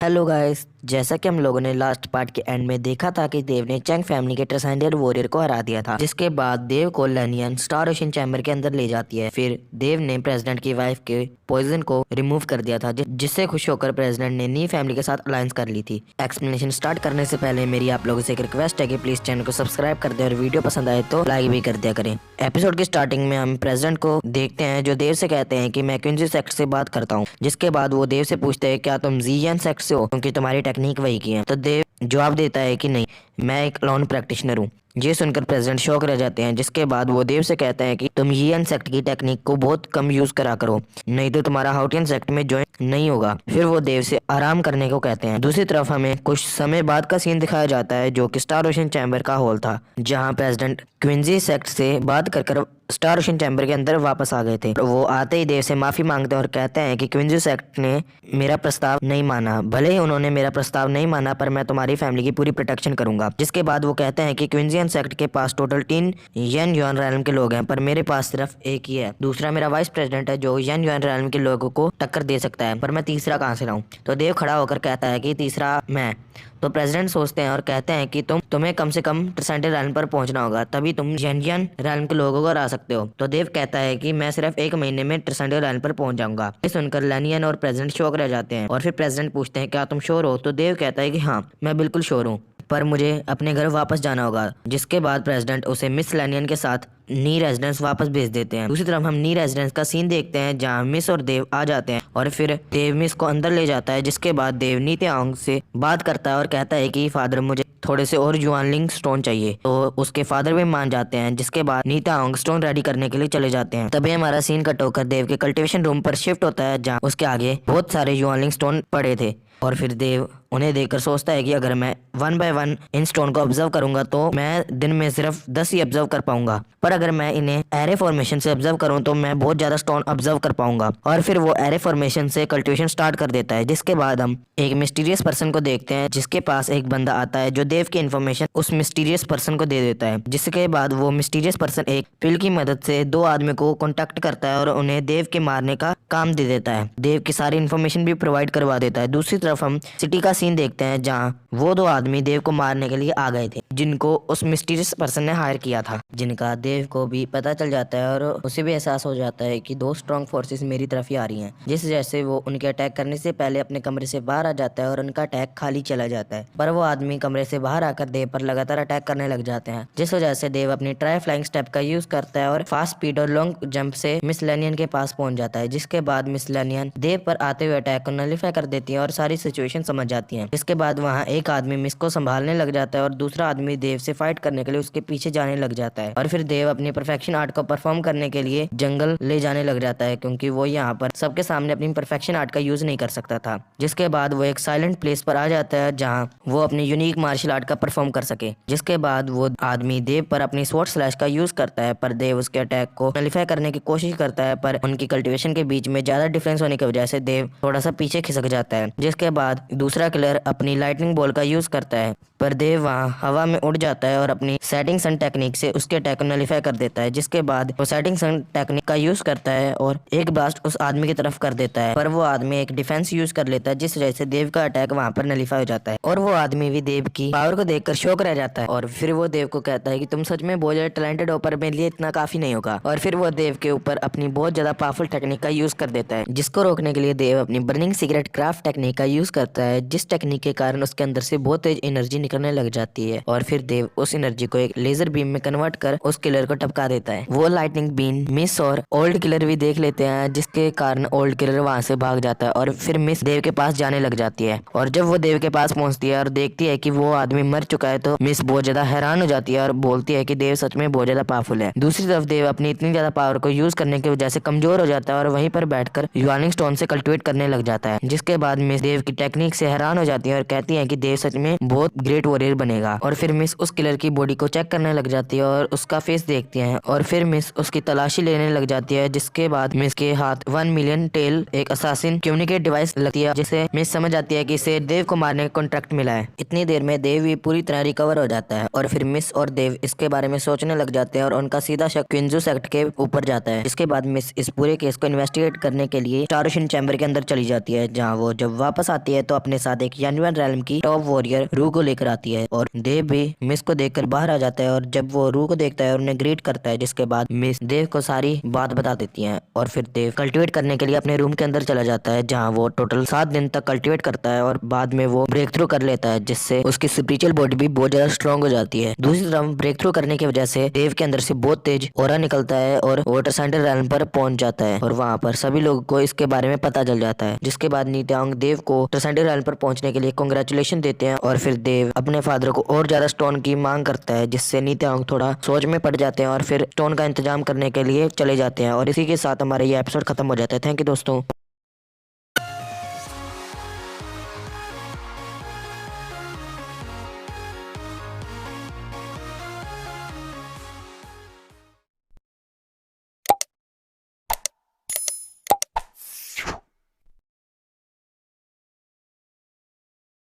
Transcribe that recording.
Hello guys, जैसा कि हम लोगों ने लास्ट पार्ट के एंड में देखा था कि देव ने चैंग फैमिली के ट्रांसेंडेंटल वॉरियर को हरा दिया था, जिसके बाद देव को लेनियन स्टार ओशन चैम्बर के अंदर ले जाती है। फिर देव ने प्रेसिडेंट की वाइफ के पॉइजन को रिमूव कर दिया था, जिससे खुश होकर प्रेसिडेंट ने नी फैमिली के साथ अलायंस कर ली थी। एक्सप्लेनेशन स्टार्ट करने से पहले मेरी आप लोगों से एक रिक्वेस्ट है कि प्लीज चैनल को सब्सक्राइब कर दे और वीडियो पसंद आए तो लाइक भी कर दिया करें। एपिसोड की स्टार्टिंग में हम प्रेसिडेंट को देखते हैं जो देव से कहते हैं कि मैं क्विंसी सेक्ट से बात करता हूँ, जिसके बाद वो देव से पूछते हैं क्या तुम जीएन सेक्ट से हो, क्योंकि तुम्हारी टेक्निक वही की है। तो देव जवाब देता है कि नहीं, मैं एक लॉन प्रैक्टिशनर हूँ। ये सुनकर प्रेसिडेंट शॉक रह जाते हैं, जिसके बाद वो देव से कहते हैं कि तुम यीएन सेक्ट की टेक्निक को बहुत कम यूज करा करो, नहीं तो तुम्हारा हाउटियन सेक्ट में ज्वाइन नहीं होगा। फिर वो देव से आराम करने को कहते हैं। दूसरी तरफ हमें कुछ समय बाद का सीन दिखाया जाता है, जो कि स्टार ओशन चैम्बर का हॉल था, जहाँ प्रेसिडेंट क्विंसी सेक्ट से बात कर स्टार ओशन चैम्बर के अंदर वापस आ गए थे। वो आते ही देव से माफी मांगते हैं और कहते हैं कि क्विंसी सेक्ट ने मेरा प्रस्ताव नहीं माना। भले ही उन्होंने मेरा प्रस्ताव नहीं माना, पर मैं तुम्हारी फैमिली की पूरी प्रोटेक्शन करूंगा। जिसके बाद वो कहते हैं कि क्विंसियन सेक्ट के पास टोटल 3 यन युआन रैल्म के लोग हैं, पर मेरे पास सिर्फ एक ही है। दूसरा मेरा वाइस प्रेसिडेंट है जो यन युआन रैल्म के लोगों को टक्कर दे सकता है, पर मैं तीसरा कहाँ से लाऊं। तो देव खड़ा होकर कहता है कि तीसरा मैं। तो प्रेसिडेंट सोचते हैं और कहते हैं कि तुम्हें कम से कम ट्रांसेंडेंटल रैल्म पर पहुंचना होगा, तभी तुम यन रैल्म के लोगों को हरा सकते हो। तो देव कहता है कि मैं सिर्फ 1 महीने में ट्रांसेंडेंटल रैल्म पर पहुंच जाऊंगा। ये सुनकर लेनियन और प्रेसिडेंट शॉक रह जाते हैं और फिर प्रेसिडेंट पूछते हैं क्या तुम श्योर हो। तो देव कहता है कि हाँ, मैं बिल्कुल श्योर हूँ, पर मुझे अपने घर वापस जाना होगा। जिसके बाद प्रेसिडेंट उसे मिस लेनियन के साथ नी रेजिडेंस वापस भेज देते हैं। दूसरी तरफ हम नी रेजिडेंस का सीन देखते हैं, जहां मिस और देव आ जाते हैं और फिर देव मिस को अंदर ले जाता है। जिसके बाद देव नी तेआंग से बात करता है और कहता है कि फादर, मुझे थोड़े से और जुआनलिंग स्टोन चाहिए। तो उसके फादर भी मान जाते हैं। जिसके बाद नी तेआंग स्टोन रेडी करने के लिए चले जाते हैं। तभी हमारा सीन कट होकर देव के कल्टीवेशन रूम पर शिफ्ट होता है, जहाँ उसके आगे बहुत सारे जुआनलिंग स्टोन पड़े थे। और फिर देव उन्हें देखकर सोचता है कि अगर मैं 1 बाय 1 इन स्टोन को ऑब्जर्व करूंगा तो मैं दिन में सिर्फ 10 ही ऑब्जर्व कर पाऊंगा, पर अगर मैं इन्हें एरे फॉर्मेशन से ऑब्जर्व करूं तो मैं बहुत ज्यादा स्टोन ऑब्जर्व कर पाऊंगा। और फिर वो एरे फॉर्मेशन से कल्टीवेशन स्टार्ट कर देता है। जिसके बाद हम एक मिस्टीरियस पर्सन को देखते हैं, जिसके पास एक बंदा आता है जो देव की इन्फॉर्मेशन उस मिस्टीरियस पर्सन को दे देता है। जिसके बाद वो मिस्टीरियस पर्सन एक पिल की मदद से 2 आदमी को कॉन्टेक्ट करता है और उन्हें देव के मारने का काम दे देता है। देव की सारी इन्फॉर्मेशन भी प्रोवाइड करवा देता है। दूसरी तरफ हम सिटी का सीन देखते हैं, जहाँ वो 2 आदमी देव को मारने के लिए आ गए थे, जिनको उस मिस्टीरियस पर्सन ने हायर किया था, जिनका देव को भी पता चल जाता है और उसे भी एहसास हो जाता है कि 2 स्ट्रॉन्ग फोर्सेस मेरी तरफ ही आ रही हैं। जिस वजह से वो उनके अटैक करने से पहले अपने कमरे से बाहर आ जाता है और उनका अटैक खाली चला जाता है। पर वो आदमी कमरे से बाहर आकर देव पर लगातार अटैक करने लग जाते हैं, जिस वजह से देव अपनी ट्राई फ्लाइंग स्टेप का यूज करता है और फास्ट स्पीड और लॉन्ग जंप से मिस लेनियन के पास पहुंच जाता है। जिसके बाद मिस लेनियन देव पर आते हुए अटैक को नलिफाई कर देती है और सारी सिचुएशन समझ जाती है। इसके बाद वहाँ एक आदमी मिस को संभालने लग जाता है और दूसरा आदमी देव से फाइट करने के लिए उसके पीछे जाने लग जाता है। और फिर देव अपनी परफेक्शन आर्ट को परफॉर्म करने के लिए जंगल ले जाने लग जाता है, क्योंकि वो यहाँ पर सबके सामने अपनी परफेक्शन आर्ट का यूज नहीं कर सकता था। जिसके बाद वो एक साइलेंट प्लेस पर आ जाता है, जहाँ वो अपनी यूनिक मार्शल आर्ट का परफॉर्म कर सके। जिसके बाद वो आदमी देव पर अपनी स्वॉर्ड स्लैश का यूज करता है, पर देव उसके अटैक को नलिफाई करने की कोशिश करता है, पर उनकी कल्टीवेशन के बीच में ज्यादा डिफरेंस होने की वजह से देव थोड़ा सा पीछे खिसक जाता है। जिसके बाद दूसरा किलर अपनी लाइटनिंग बॉल का यूज करता है, पर देव वहाँ हवा में उड़ जाता है और अपनी सेटिंग सन टेक्निक से उसके अटैक को नलिफाई कर देता है। जिसके बाद वो सेटिंग सन टेक्निक का यूज करता है और एक ब्लास्ट उस आदमी की तरफ कर देता है, पर वो आदमी एक डिफेंस यूज कर लेता है, जिस वजह से देव का अटैक वहाँ पर नलिफाई हो जाता है। और वो आदमी भी देव की पावर को देखकर शॉक रह जाता है और फिर वो देव को कहता है कि तुम सच में बहुत ज्यादा टैलेंटेड हो, पर मेरे लिए इतना काफी नहीं होगा। और फिर वो देव के ऊपर अपनी बहुत ज्यादा पावरफुल टेक्निक का यूज कर देता है, जिसको रोकने के लिए देव अपनी बर्निंग सिगरेट क्राफ्ट टेक्निक का यूज करता है, जिस टेक्निक के कारण उसके अंदर से बहुत तेज एनर्जी निकलने लग जाती है। और फिर देव उस एनर्जी को एक लेजर बीम में कन्वर्ट कर उस किलर को टपका देता है। वो लाइटनिंग बीम मिस और ओल्ड किलर भी देख लेते हैं, जिसके कारण ओल्ड किलर वहां से भाग जाता है और फिर मिस देव के पास जाने लग जाती है। और जब वो देव के पास पहुंचती है और देखती है कि वो आदमी मर चुका है, तो मिस बहुत ज्यादा हैरान हो जाती है और बोलती है कि देव सच में बहुत ज्यादा पावरफुल है। दूसरी तरफ देव अपनी इतनी ज्यादा पावर को यूज करने की वजह से कमजोर हो जाता है और वहीं पर बैठकर युआनिंग स्टोन से कल्टिवेट करने लग जाता है। जिसके बाद मिस देव की टेक्निक से हैरान हो जाती है और कहती है कि देव सच में बहुत ग्रेट वॉरियर बनेगा। और फिर मिस उस किलर की बॉडी को चेक करने लग जाती है और उसका फेस देखती है और फिर मिस उसकी तलाशी लेने लग जाती है। जिसके बाद मिस के हाथ 1 मिलियन टेल एक असासिन कम्युनिकेट डिवाइस लगती है, जिसे मिस समझ जाती है कि इसे देव को मारने का कॉन्ट्रैक्ट मिला है। इतनी देर में देव भी पूरी तरह रिकवर हो जाता है और फिर मिस और देव इसके बारे में सोचने लग जाते हैं और उनका सीधा शक क्विंजू सेक्ट के ऊपर जाता है। इसके बाद मिस इस पूरे केस को इन्वेस्टिगेट करने के लिए स्टार ओशन चैम्बर के अंदर चली जाती है, जहाँ वो जब वापस आती है तो अपने साथ एक यानवन रैलम की टॉप वॉरियर रू को लेकर आती है और देव भी मिस को देखकर बाहर आ जाता है और जब वो रू को देखता है और उन्हें ग्रीट करता है, जिसके बाद मिस देव को सारी बात बता देती है और फिर देव कल्टीवेट करने के लिए अपने रूम के अंदर चला जाता है, जहाँ वो टोटल 7 दिन तक कल्टीवेट करता है और बाद में वो ब्रेक थ्रू कर लेता है, जिससे उसकी स्पिरिचुअल बॉडी भी बहुत ज्यादा स्ट्रॉन्ग हो जाती है। दूसरी तरफ ब्रेक थ्रू करने की वजह से देव के अंदर से बहुत तेज ऑरा निकलता है और वो ट्रांसेंडेंटल रैलम पर पहुंच जाता है और वहाँ पर सभी लोगों को इसके बारे में पता चल जाता है, जिसके बाद नीत्यांग देव को ट्रांसेंडेंटल रैलम पर पहुंचने के लिए कांग्रेचुलेशन देते हैं और फिर देव अपने फादर को और ज्यादा स्टोन की मांग करता है, जिससे नीत्यांग थोड़ा सोच में पड़ जाते हैं और फिर स्टोन का इंतजाम करने के लिए चले जाते हैं और इसी के साथ हमारा ये एपिसोड खत्म हो जाता है। थैंक यू दोस्तों।